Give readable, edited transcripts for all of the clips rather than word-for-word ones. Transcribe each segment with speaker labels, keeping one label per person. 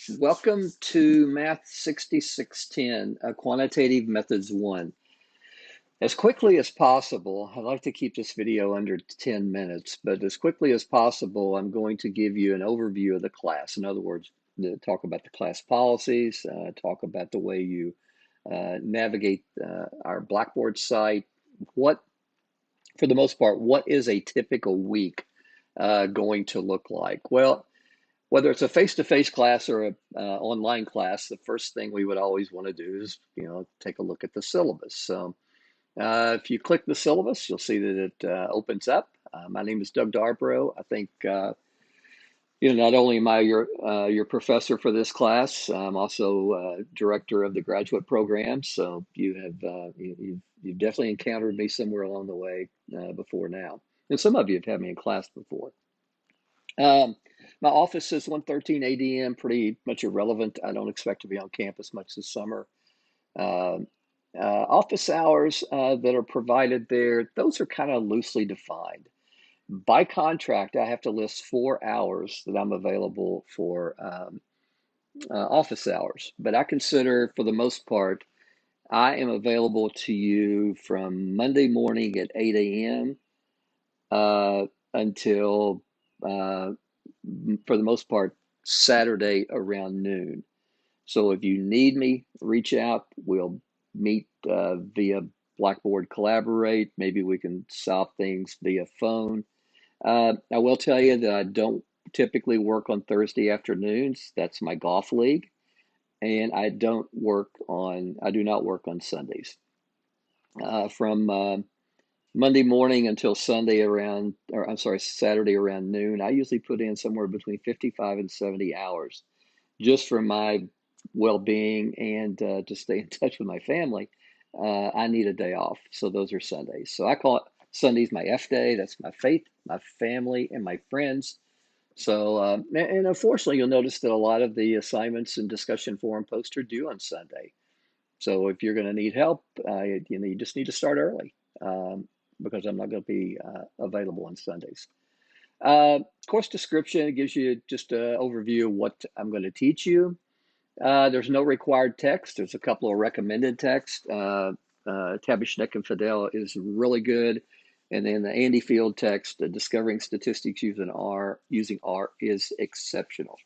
Speaker 1: Welcome to Math 6610, Quantitative Methods 1. As quickly as possible, I'd like to keep this video under 10 minutes, but as quickly as possible, I'm going to give you an overview of the class. In other words, talk about the class policies, talk about the way you navigate our Blackboard site. For the most part, what is a typical week going to look like? Well, whether it's a face-to-face class or an online class, the first thing we would always want to do is, take a look at the syllabus. So if you click the syllabus, you'll see that it opens up. My name is Doug Darborough. I think, not only am I your professor for this class, I'm also director of the graduate program. So you've definitely encountered me somewhere along the way before now. And some of you have had me in class before. My office is 113 ADM, pretty much irrelevant. I don't expect to be on campus much this summer. Office hours that are provided there, those are kind of loosely defined. By contract, I have to list 4 hours that I'm available for office hours. But I consider, for the most part, I am available to you from Monday morning at 8 a.m. Until for the most part, Saturday around noon. So if you need me, reach out. We'll meet via Blackboard Collaborate. Maybe we can solve things via phone. I will tell you that I don't typically work on Thursday afternoons. That's my golf league. And I do not work on Sundays. From Monday morning until Saturday around noon, I usually put in somewhere between 55 and 70 hours just for my well-being and to stay in touch with my family. I need a day off. So those are Sundays. So I call it Sundays my F day. That's my faith, my family, and my friends. So, and unfortunately, you'll notice that a lot of the assignments and discussion forum posts are due on Sunday. So if you're going to need help, you just need to start early. Because I'm not going to be available on Sundays. Course description gives you just an overview of what I'm going to teach you. There's no required text. There's a couple of recommended texts. Tabby Schneck and Fidel is really good. And then the Andy Field text, Discovering Statistics using R is exceptional.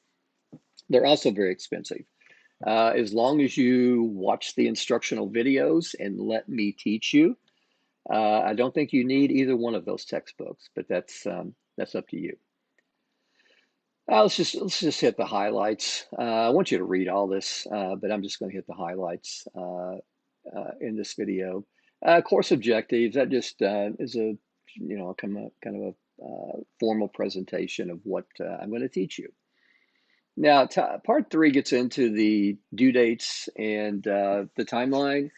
Speaker 1: They're also very expensive. As long as you watch the instructional videos and let me teach you, I don't think you need either one of those textbooks, but that's up to you. Let's just hit the highlights. I want you to read all this, but I'm just going to hit the highlights in this video. Course objectives. That just is a kind of a formal presentation of what I'm going to teach you. Now, part 3 gets into the due dates and the timeline.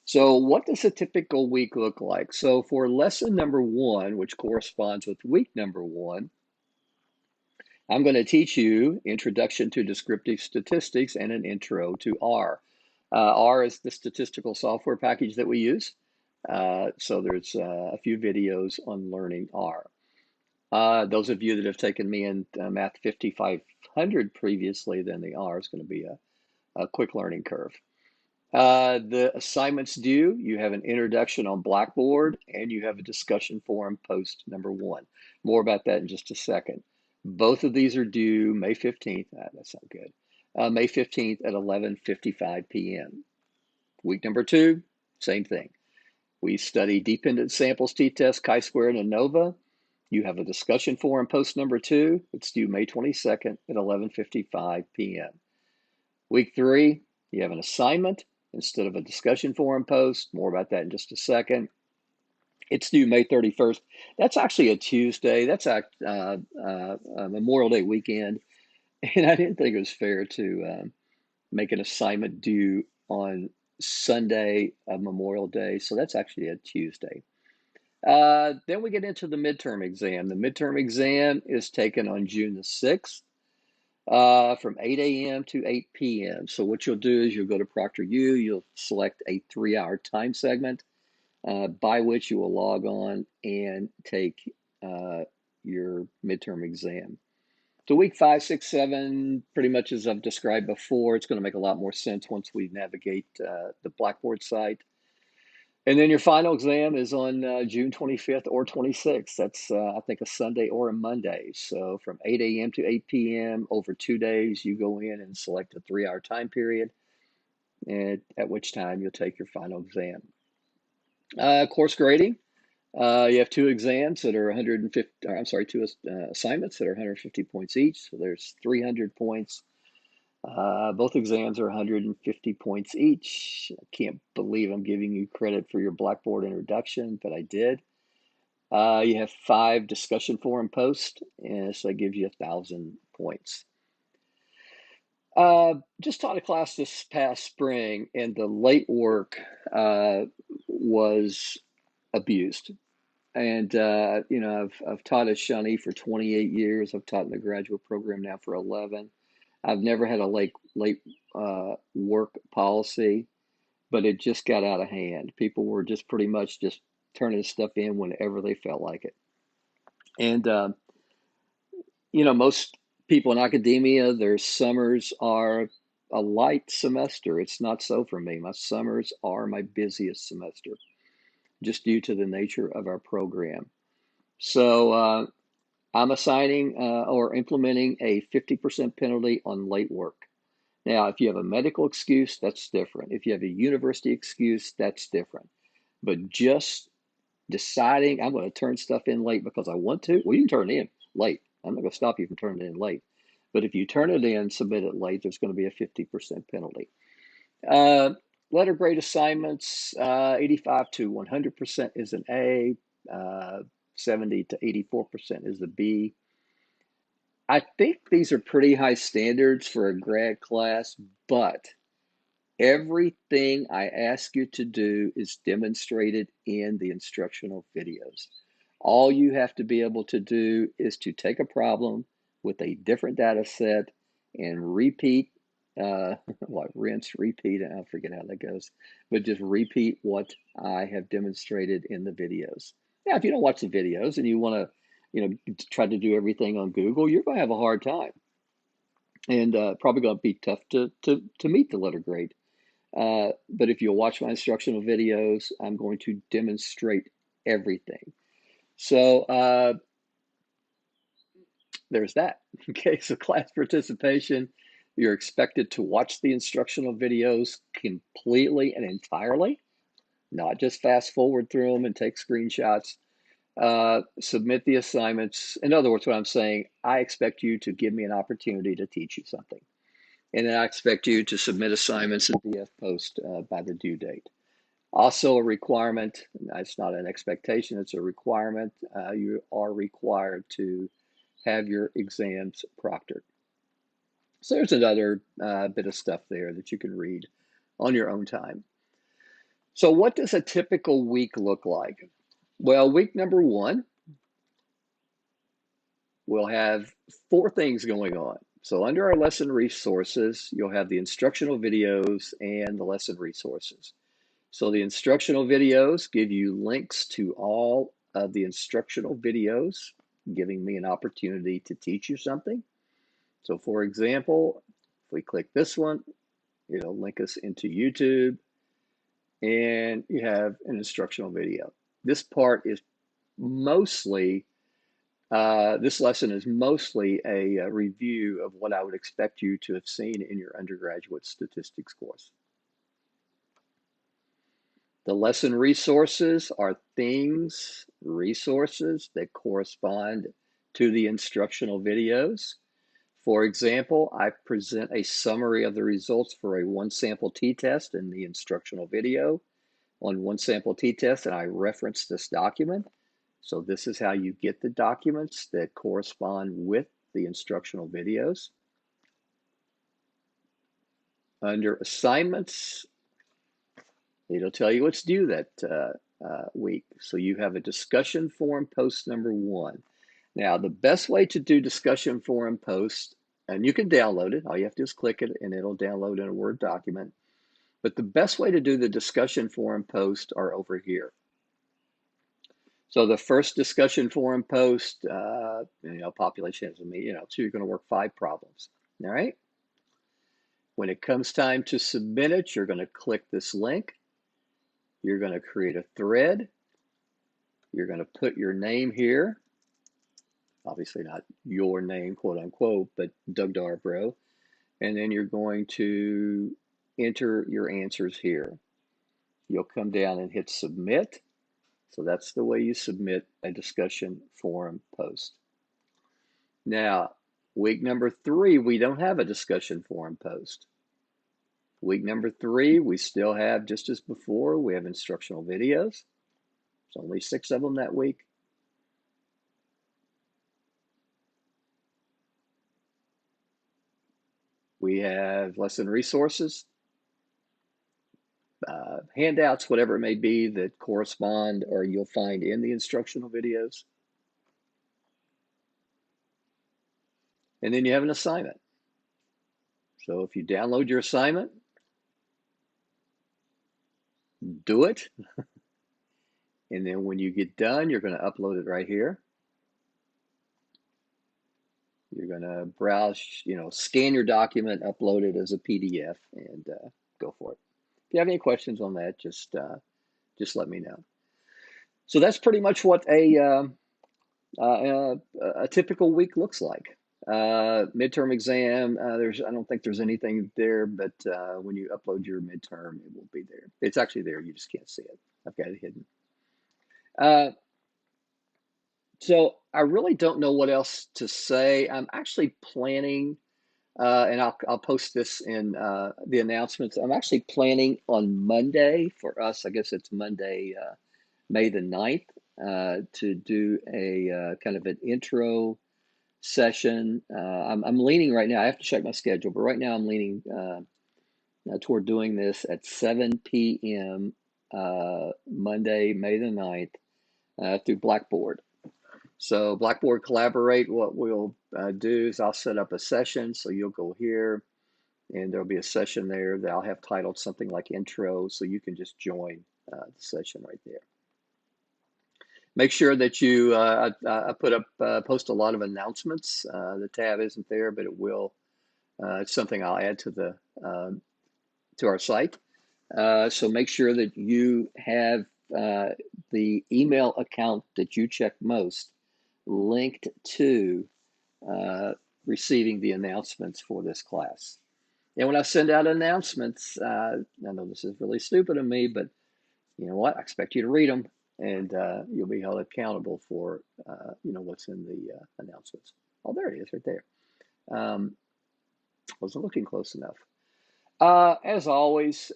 Speaker 1: So what does a typical week look like? So for lesson number 1, which corresponds with week number 1, I'm going to teach you Introduction to Descriptive Statistics and an Intro to R. R is the statistical software package that we use. So there's a few videos on learning R. Those of you that have taken me in Math 5500 previously, then the R is going to be a quick learning curve. The assignments due, you have an introduction on Blackboard and you have a discussion forum post number 1. More about that in just a second. Both of these are due May 15th. That's not good. May 15th at 11:55 p.m. Week number 2, same thing. We study dependent samples, t-test, chi-square, and ANOVA. You have a discussion forum post number 2. It's due May 22nd at 11:55 p.m. Week 3, you have an assignment instead of a discussion forum post. More about that in just a second. It's due May 31st. That's actually a Tuesday. That's Memorial Day weekend. And I didn't think it was fair to make an assignment due on Sunday of Memorial Day. So that's actually a Tuesday. Then we get into the midterm exam. The midterm exam is taken on June the 6th. From 8 a.m. to 8 p.m. So what you'll do is you'll go to ProctorU, you'll select a 3-hour time segment by which you will log on and take your midterm exam. So week 5, 6, 7, pretty much as I've described before, it's going to make a lot more sense once we navigate the Blackboard site. And then your final exam is on June 25th or 26th. That's, I think, a Sunday or a Monday. So from 8 a.m. to 8 p.m. over 2 days, you go in and select a 3-hour time period, and at which time you'll take your final exam. Course grading. You have 2 exams that are 150, I'm sorry, 2 assignments that are 150 points each. So there's 300 points. Both exams are 150 points each. I can't believe I'm giving you credit for your Blackboard introduction, but I did. You have 5 discussion forum posts, and so that gives you 1,000 points. Just taught a class this past spring, and the late work was abused. And you know, I've taught at Shawnee for 28 years. I've taught in the graduate program now for 11. I've never had a late work policy, but it just got out of hand. People were just pretty much just turning stuff in whenever they felt like it. And you know, most people in academia, their summers are a light semester. It's not so for me. My summers are my busiest semester, just due to the nature of our program. So I'm assigning or implementing a 50% penalty on late work. Now, if you have a medical excuse, that's different. If you have a university excuse, that's different. But just deciding I'm going to turn stuff in late because I want to, well, you can turn it in late. I'm not going to stop you from turning it in late. But if you turn it in, submit it late, there's going to be a 50% penalty. Letter grade assignments, 85 to 100% is an A, 70 to 84% is the B. I think these are pretty high standards for a grad class, but everything I ask you to do is demonstrated in the instructional videos. All you have to be able to do is to take a problem with a different data set and repeat, rinse, repeat, and I forget how that goes, but just repeat what I have demonstrated in the videos. Now, if you don't watch the videos and you want to, you know, try to do everything on Google, you're going to have a hard time, and probably going to be tough to meet the letter grade. But if you'll watch my instructional videos, I'm going to demonstrate everything. So there's that. Okay, so class participation, you're expected to watch the instructional videos completely and entirely, not just fast forward through them and take screenshots. Submit the assignments. In other words, what I'm saying, I expect you to give me an opportunity to teach you something. And then I expect you to submit assignments in DF Post by the due date. Also a requirement, it's not an expectation, it's a requirement. You are required to have your exams proctored. So there's another bit of stuff there that you can read on your own time. So what does a typical week look like? Well, week number 1, we'll have 4 things going on. So under our lesson resources, you'll have the instructional videos and the lesson resources. So the instructional videos give you links to all of the instructional videos, giving me an opportunity to teach you something. So for example, if we click this one, it'll link us into YouTube, and you have an instructional video. This part is mostly, this lesson is mostly a review of what I would expect you to have seen in your undergraduate statistics course. The lesson resources are things, resources that correspond to the instructional videos. For example, I present a summary of the results for a 1 sample t-test in the instructional video on 1 sample t-test, and I reference this document. So this is how you get the documents that correspond with the instructional videos. Under assignments, it'll tell you what's due that week. So you have a discussion forum post number 1. Now, the best way to do discussion forum post, and you can download it, all you have to do is click it and it'll download in a Word document. But the best way to do the discussion forum post are over here. So the first discussion forum post, population has a meeting, so you're going to work 5 problems. All right. When it comes time to submit it, you're going to click this link. You're going to create a thread. You're going to put your name here. Obviously not your name, quote unquote, but Doug Darbro. And then you're going to enter your answers here. You'll come down and hit submit. So that's the way you submit a discussion forum post. Now, week number 3, we don't have a discussion forum post. Week number 3, we still have, just as before, we have instructional videos. There's only 6 of them that week. We have lesson resources, handouts, whatever it may be that correspond or you'll find in the instructional videos. And then you have an assignment. So if you download your assignment, do it. And then when you get done, you're going to upload it right here. You're going to browse, scan your document, upload it as a PDF, and go for it. If you have any questions on that, just let me know. So that's pretty much what a typical week looks like. Midterm exam, I don't think there's anything there, but when you upload your midterm, it will be there. It's actually there, you just can't see it. I've got it hidden. So I really don't know what else to say. I'm actually planning, and I'll post this in the announcements. I'm actually planning on Monday for us. I guess it's Monday, May the 9th, to do a kind of an intro session. I'm leaning right now. I have to check my schedule, but right now I'm leaning toward doing this at 7 p.m. Monday, May the 9th, through Blackboard. So Blackboard Collaborate, what we'll do is I'll set up a session. So you'll go here and there'll be a session there that I'll have titled something like intro. So you can just join the session right there. Make sure that you, I post a lot of announcements. The tab isn't there, but it will. It's something I'll add to our site. So make sure that you have the email account that you check most linked to receiving the announcements for this class. And when I send out announcements, I know this is really stupid of me, but you know what? I expect you to read them, and you'll be held accountable for what's in the announcements. Oh, there it is, right there. Wasn't looking close enough. As always,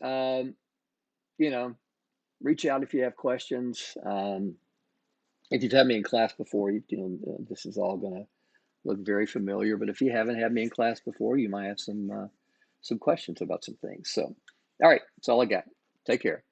Speaker 1: reach out if you have questions. If you've had me in class before, this is all going to look very familiar. But if you haven't had me in class before, you might have some questions about some things. So, all right, that's all I got. Take care.